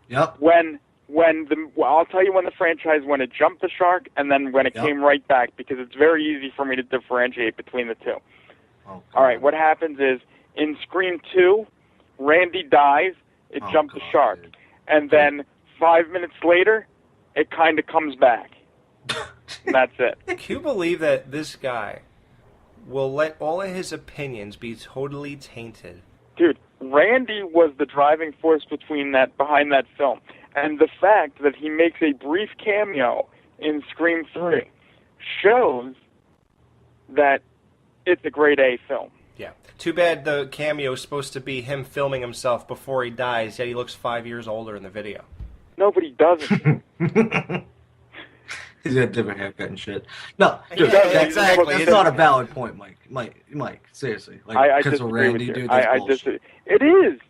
Yep. I'll tell you when the franchise, when it jumped the shark, and then when it came right back, because it's very easy for me to differentiate between the two. Oh, all right, what happens is, in Scream 2, Randy dies, it jumped the shark. Dude. And then 5 minutes later, it kind of comes back. And that's it. Can you believe that this guy will let all of his opinions be totally tainted? Dude, Randy was the driving force behind that film. And the fact that he makes a brief cameo in Scream 3 shows that it's a grade A film. Yeah. Too bad the cameo is supposed to be him filming himself before he dies, yet he looks 5 years older in the video. Nobody doesn't. He's got a different haircut and shit. No, Yeah, exactly. It's not a valid point, Mike. Seriously, I because of disagree Randy, with you. dude. That's bullshit. It is.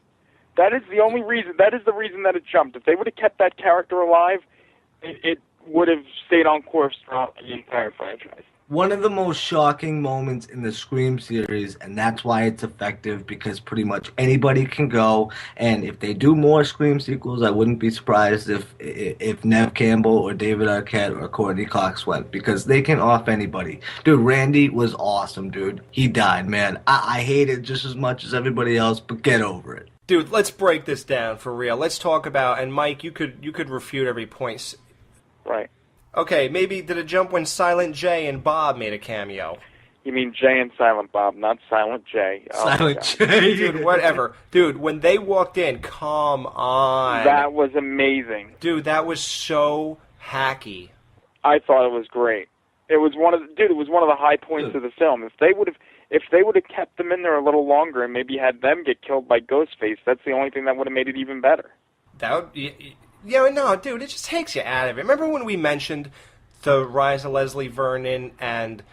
That is the only reason. That is the reason that it jumped. If they would have kept that character alive, it would have stayed on course throughout the entire franchise. One of the most shocking moments in the Scream series, and that's why it's effective, because pretty much anybody can go, and if they do more Scream sequels, I wouldn't be surprised if Nev Campbell or David Arquette or Courtney Cox went, because they can off anybody. Dude, Randy was awesome, dude. He died, man. I hate it just as much as everybody else, but get over it. Dude, let's break this down for real. Let's talk about, and Mike, you could refute every point. Right. Okay, maybe did it jump when Silent J and Bob made a cameo? You mean Jay and Silent Bob, not Silent J. Oh, Silent J. Dude, whatever. Dude, when they walked in, come on. That was amazing. Dude, that was so hacky. I thought it was great. It was one of the high points of the film. If they would have kept them in there a little longer and maybe had them get killed by Ghostface, that's the only thing that would have made it even better. That would... Yeah, no, dude, it just takes you out of it. Remember when we mentioned The Rise of Leslie Vernon and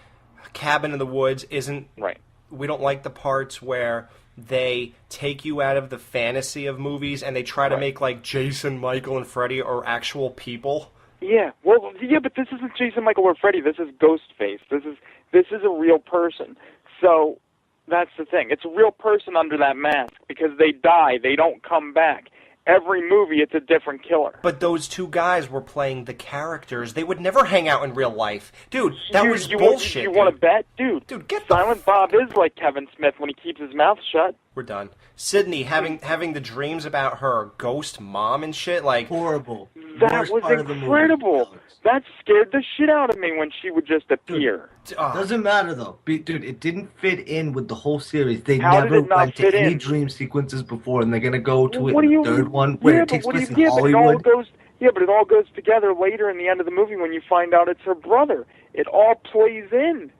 Cabin in the Woods isn't... Right. we don't like the parts where they take you out of the fantasy of movies and they try to make like Jason, Michael, and Freddy are actual people. Yeah, well, yeah, but this isn't Jason, Michael, or Freddy. This is Ghostface. This is a real person. So that's the thing. It's a real person under that mask because they die. They don't come back. Every movie, it's a different killer. But those two guys were playing the characters. They would never hang out in real life. Dude, that was bullshit. You want to bet? Dude, get Silent Bob is like Kevin Smith when he keeps his mouth shut. We're done. Sydney having the dreams about her ghost mom and shit, like... Horrible. That was incredible. That scared the shit out of me when she would just appear. Doesn't matter, though. Dude, it didn't fit in with the whole series. They How never did it not went to fit any in? dream sequences before, and they're going to go to it in the third one where it takes place in but Hollywood. but it all goes together later in the end of the movie when you find out it's her brother. It all plays in.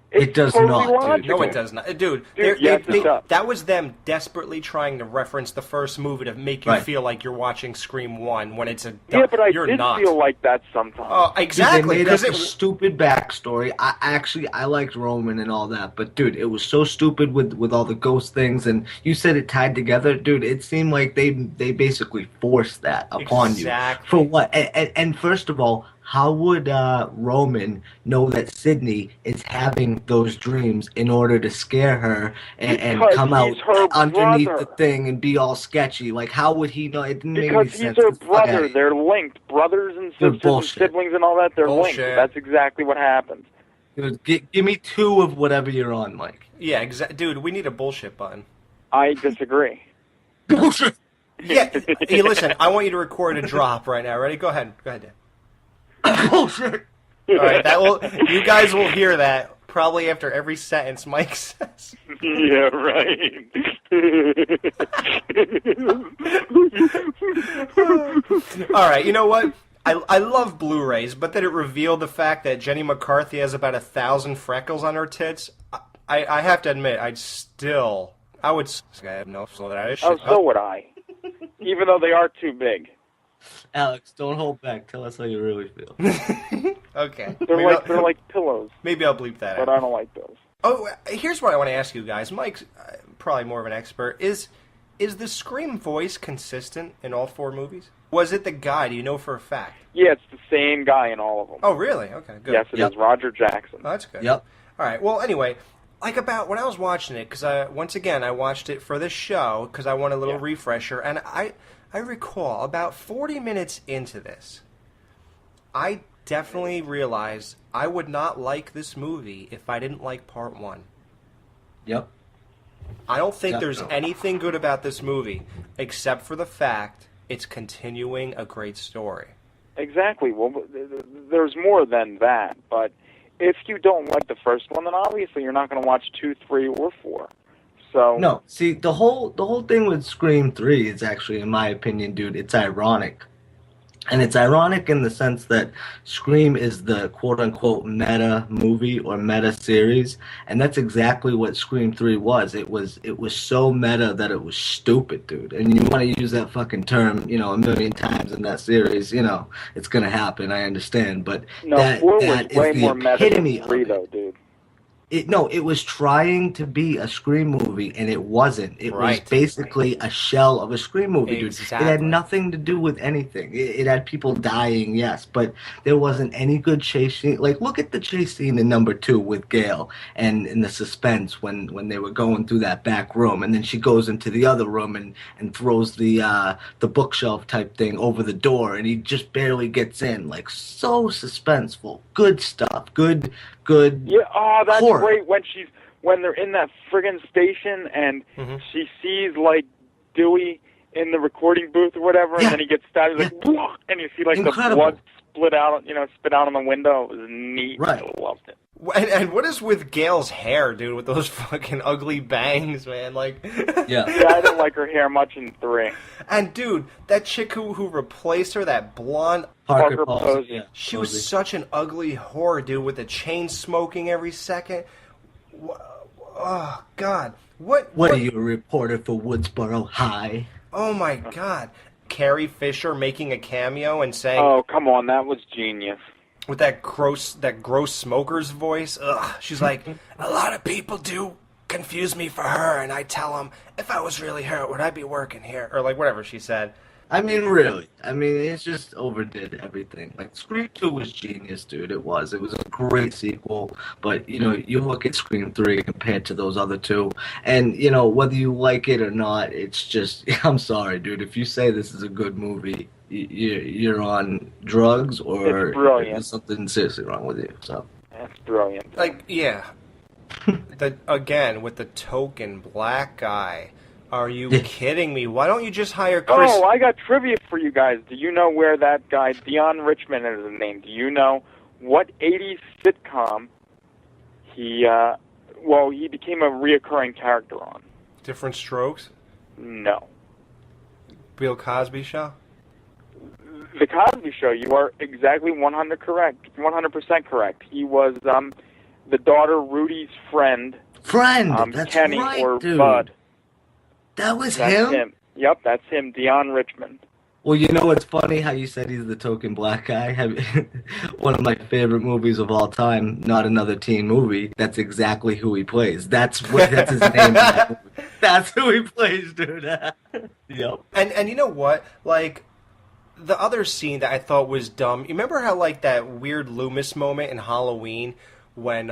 It does totally not, logical. No, it does not. Dude, yes, it does. that was them desperately trying to reference the first movie to make you feel like you're watching Scream 1 when it's a... Yeah, but I you're did not. feel like that sometimes. Oh, exactly. Dude, they made up a stupid backstory. I liked Roman and all that, but dude, it was so stupid with all the ghost things, and you said it tied together. Dude, it seemed like they basically forced that upon you. For what? And first of all, how would Roman know that Sydney is having those dreams in order to scare her and come out underneath the thing and be all sketchy? Like, how would he know? It didn't make any sense. Because he's her brother. They're linked. Brothers and sisters and siblings and all that, they're linked. That's exactly what happens. Dude, give me 2 of whatever you're on, Mike. Yeah, dude, we need a bullshit button. I disagree. Bullshit! Yeah, hey, listen, I want you to record a drop right now. Ready? Go ahead. Go ahead, Dan. Bullshit. All right, you guys will hear that probably after every sentence Mike says. Yeah, right. All right, you know what? I love Blu-rays, but then it revealed the fact that Jenny McCarthy has about 1,000 freckles on her tits. I have to admit, I would. I have no so that is. Oh, so would I. Even though they are too big. Alex, don't hold back. Tell us how you really feel. Okay. They're like pillows. Maybe I'll bleep that out. But I don't like those. Oh, here's what I want to ask you guys. Mike's probably more of an expert. Is the Scream voice consistent in all 4 movies? Was it the guy? Do you know for a fact? Yeah, it's the same guy in all of them. Oh, really? Okay, good. Yes, it is Roger Jackson. Oh, that's good. Yep. All right. Well, anyway, like about when I was watching it, because once again I watched it for this show because I want a little refresher, and I recall about 40 minutes into this, I definitely realized I would not like this movie if I didn't like part 1. Yep. I don't think there's anything good about this movie except for the fact it's continuing a great story. Exactly. Well, there's more than that, but if you don't like the first one, then obviously you're not going to watch 2, 3, or 4. So no, see the whole thing with Scream 3 is actually, in my opinion, dude, it's ironic. And it's ironic in the sense that Scream is the quote-unquote meta movie or meta series, and that's exactly what Scream 3 was. It was so meta that it was stupid, dude. And you want to use that fucking term, a million times in that series, it's going to happen, I understand. But that was way is more the meta epitome than 3, of it. though, dude. It was trying to be a Scream movie, and it wasn't. It was basically a shell of a Scream movie, dude. It had nothing to do with anything. It had people dying, yes, but there wasn't any good chase scene. Like, look at the chase scene in number 2 with Gail, and in the suspense when they were going through that back room, and then she goes into the other room and throws the bookshelf type thing over the door, and he just barely gets in. Like, so suspenseful. Good stuff. Good. Yeah, that's horror. great when they're in that friggin' station and she sees like Dewey in the recording booth or whatever, and then he gets stabbed, like, and you see like the blood spit out on the window. It was neat. Right. I loved it. And what is with Gail's hair, dude, with those fucking ugly bangs, man? Like, yeah, I didn't like her hair much in 3. And dude, that chick who replaced her, that blonde Parker Posey. Yeah, she was such an ugly whore, dude, with the chain smoking every second. Oh God, what are you, a reporter for Woodsboro High? Oh my God, Carrie Fisher making a cameo and saying, "Oh, come on, that was genius." With that gross smoker's voice, she's like, a lot of people do confuse me for her, and I tell him, if I was really her, would I be working here? Or like whatever she said. I mean, really. I mean, it's just overdid everything. Like, Scream 2 was genius, dude. It was. It was a great sequel. But, you know, you look at Scream 3 compared to those other two, and, you know, whether you like it or not, it's just, I'm sorry, dude. If you say this is a good movie, you're on drugs or there's something seriously wrong with you. So That's brilliant. Like, yeah. Again, with the token black guy. Are you kidding me? Why don't you just hire Chris? Oh, I got trivia for you guys. Do you know where that guy, Dion Richmond is his name, do you know what 80s sitcom he became a reoccurring character on? Different Strokes? No. Bill Cosby Show? The Cosby Show, you are exactly 100% correct. He was the daughter Rudy's friend. That's Kenny right, or dude. Bud. That's him? Yep, that's him, Dion Richmond. Well, you know what's funny? How you said he's the token black guy? One of my favorite movies of all time, Not Another Teen Movie, that's exactly who he plays. That's his name. That's who he plays, dude. Yep. And you know what? Like, the other scene that I thought was dumb, you remember how, like, that weird Loomis moment in Halloween when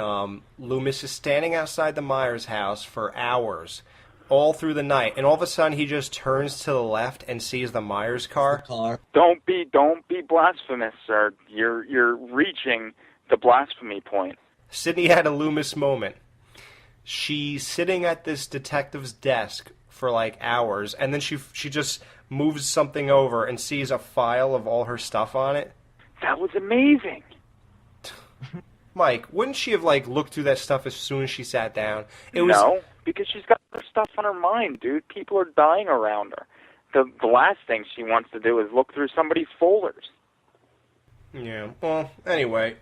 Loomis is standing outside the Myers house for hours, all through the night, and all of a sudden he just turns to the left and sees the Myers car? Don't be blasphemous, sir. You're reaching the blasphemy point. Sydney had a Loomis moment. She's sitting at this detective's desk for like hours, and then she just moves something over and sees a file of all her stuff on it. That was amazing. Mike, wouldn't she have like looked through that stuff as soon as she sat down? No, because she's got her stuff on her mind, dude. People are dying around her. The last thing she wants to do is look through somebody's folders. Yeah. Well, anyway,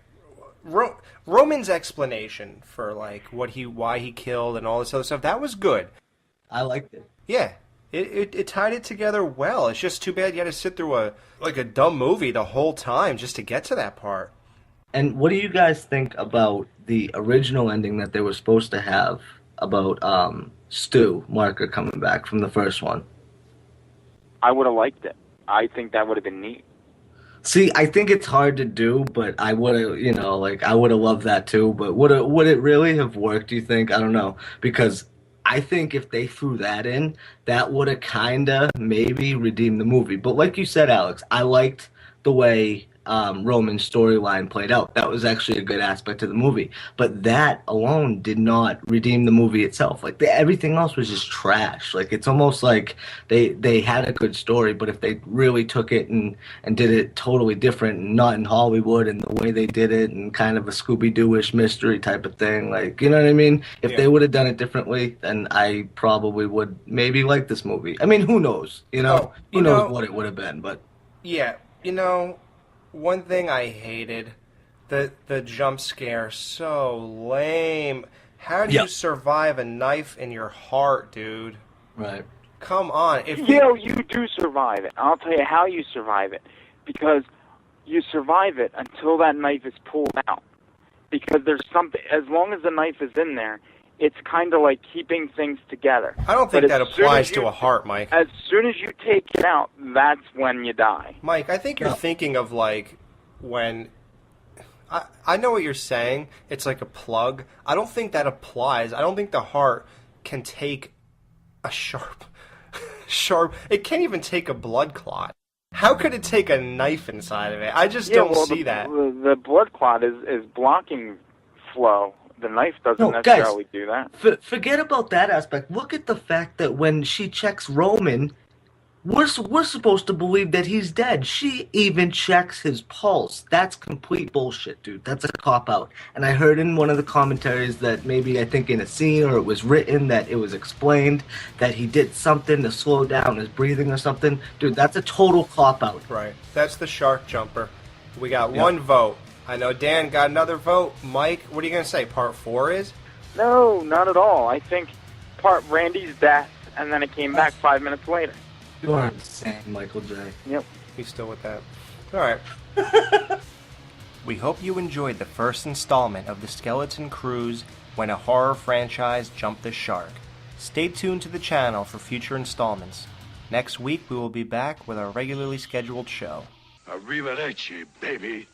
Roman's explanation for like why he killed and all this other stuff, that was good. I liked it. Yeah. It tied it together well. It's just too bad you had to sit through a dumb movie the whole time just to get to that part. And what do you guys think about the original ending that they were supposed to have about Stu Marker coming back from the first one? I would have liked it. I think that would have been neat. See, I think it's hard to do, but I would have, I would have loved that too. But would it really have worked, do you think? I don't know. Because I think if they threw that in, that would have kind of maybe redeemed the movie. But like you said, Alex, I liked the way Roman's storyline played out. That was actually a good aspect of the movie. But that alone did not redeem the movie itself. Like, everything else was just trash. Like, it's almost like they had a good story, but if they really took it and did it totally different, and not in Hollywood and the way they did it, and kind of a Scooby-Doo-ish mystery type of thing, like, you know what I mean? If they would have done it differently, then I probably would maybe like this movie. I mean, who knows? Who knows what it would have been, but... Yeah, one thing I hated, the jump scare, so lame. How do you survive a knife in your heart, dude? Right. Come on. You do survive it. I'll tell you how you survive it. Because you survive it until that knife is pulled out. Because there's something, as long as the knife is in there, it's kind of like keeping things together. I don't think that applies to a heart, Mike. As soon as you take it out, that's when you die. Mike, I think you're thinking of like when... I know what you're saying. It's like a plug. I don't think that applies. I don't think the heart can take a sharp... It can't even take a blood clot. How could it take a knife inside of it? I just don't see that. The blood clot is blocking flow. The knife doesn't necessarily do that. Forget about that aspect. Look at the fact that when she checks Roman, we're supposed to believe that he's dead. She even checks his pulse. That's complete bullshit, dude. That's a cop-out. And I heard in one of the commentaries that maybe, I think in a scene, or it was written, that it was explained that he did something to slow down his breathing or something. Dude, that's a total cop-out. Right. That's the shark jumper. We got one vote. I know Dan got another vote. Mike, what are you going to say? Part 4 is? No, not at all. I think Randy's death, and then it came back 5 minutes later. You are insane, Michael J. Yep. He's still with that. All right. We hope you enjoyed the first installment of the Skeleton Crew's when a horror franchise jumped the shark. Stay tuned to the channel for future installments. Next week we will be back with our regularly scheduled show. Arrivederci, baby.